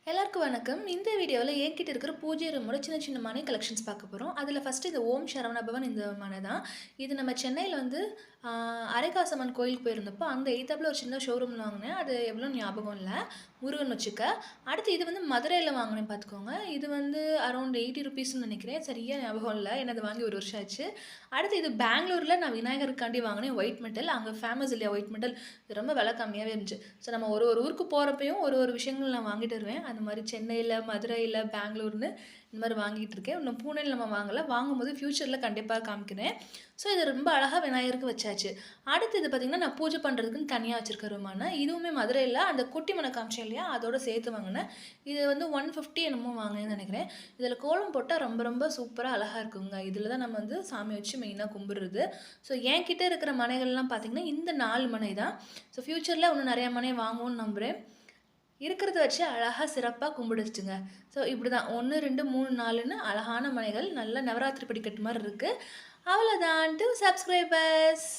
எல்லாருக்கும் வணக்கம். இந்த வீடியோவில் என்கிட்ட இருக்கிற பூஜை ரூமோட சின்ன சின்ன மணி கலெக்ஷன்ஸ் பார்க்க போகிறோம். அதில் ஃபஸ்ட்டு இந்த ஓம் சரவணபவன் இந்த மனை தான். இது நம்ம சென்னையில் வந்து அரைக்காசம்மன் கோயிலுக்கு போயிருந்தப்போ அந்த எய்த்தாப்பில் ஒரு சின்ன ஷோரூம் வாங்கினேன். அது எவ்வளோ ஞாபகம் இல்லை, முருகன் வச்சுக்க. அடுத்து இது வந்து மதுரையில் வாங்கினேன் பார்த்துக்கோங்க. இது வந்து அரௌண்ட் 80 ருபீஸ்ன்னு நினைக்கிறேன், சரியாக ஞாபகம் இல்லை, எனது வாங்கி ஒரு வருஷம் ஆச்சு. அடுத்து இது பெங்களூரில் நான் விநாயகருக்காண்டி வாங்கினேன், ஒயிட் மெட்டல். அங்கே ஃபேமஸ் இல்லையா ஒயிட் மெட்டல், ரொம்ப விலை கம்மியாகவே இருந்துச்சு. ஸோ நம்ம ஒரு ஒரு ஊருக்கு போகிறப்பையும் ஒரு ஒரு விஷயங்கள் நான் வாங்கிட்டு வருவேன். அந்த மாதிரி சென்னையில், மதுரையில், பெங்களூர்னு இந்த மாதிரி வாங்கிட்டு இருக்கேன். இன்னும் பூனேயில் நம்ம வாங்கலை, வாங்கும்போது ஃப்யூச்சரில் கண்டிப்பாக காமிக்கிறேன். ஸோ இது ரொம்ப அழகாக விநாயகருக்கு வச்சாச்சு. அடுத்து இது பார்த்திங்கன்னா நான் பூஜை பண்ணுறதுக்குன்னு தனியாக வச்சுருக்க ரூமான. இதுவுமே மதுரையில் அந்த குட்டி மனை காமிச்சேன் இல்லையா, அதோட சேர்த்து வாங்கினேன். இது வந்து 150 என்னமோ வாங்கினேன்னு நினைக்கிறேன். இதில் கோலம் போட்டால் ரொம்ப ரொம்ப சூப்பராக அழகாக இருக்குங்க. இதில் தான் நம்ம வந்து சாமி வச்சு மெயினாக கும்பிடுறது. ஸோ என்கிட்ட இருக்கிற மனைகள்லாம் பார்த்திங்கன்னா இந்த 4 மனை தான். ஸோ ஃப்யூச்சரில் இன்னும் நிறையா மனை வாங்குவோன்னு நம்புகிறேன். இருக்கிறத வச்சு அழகாக சிறப்பாக கும்பிடுச்சுங்க. ஸோ இப்படி தான் 1, 2, 3, 4ன்னு அழகான மனைகள், நல்ல நவராத்திரி படிக்கட்டு மாதிரி இருக்குது. அவ்வளோதான். To subscribers.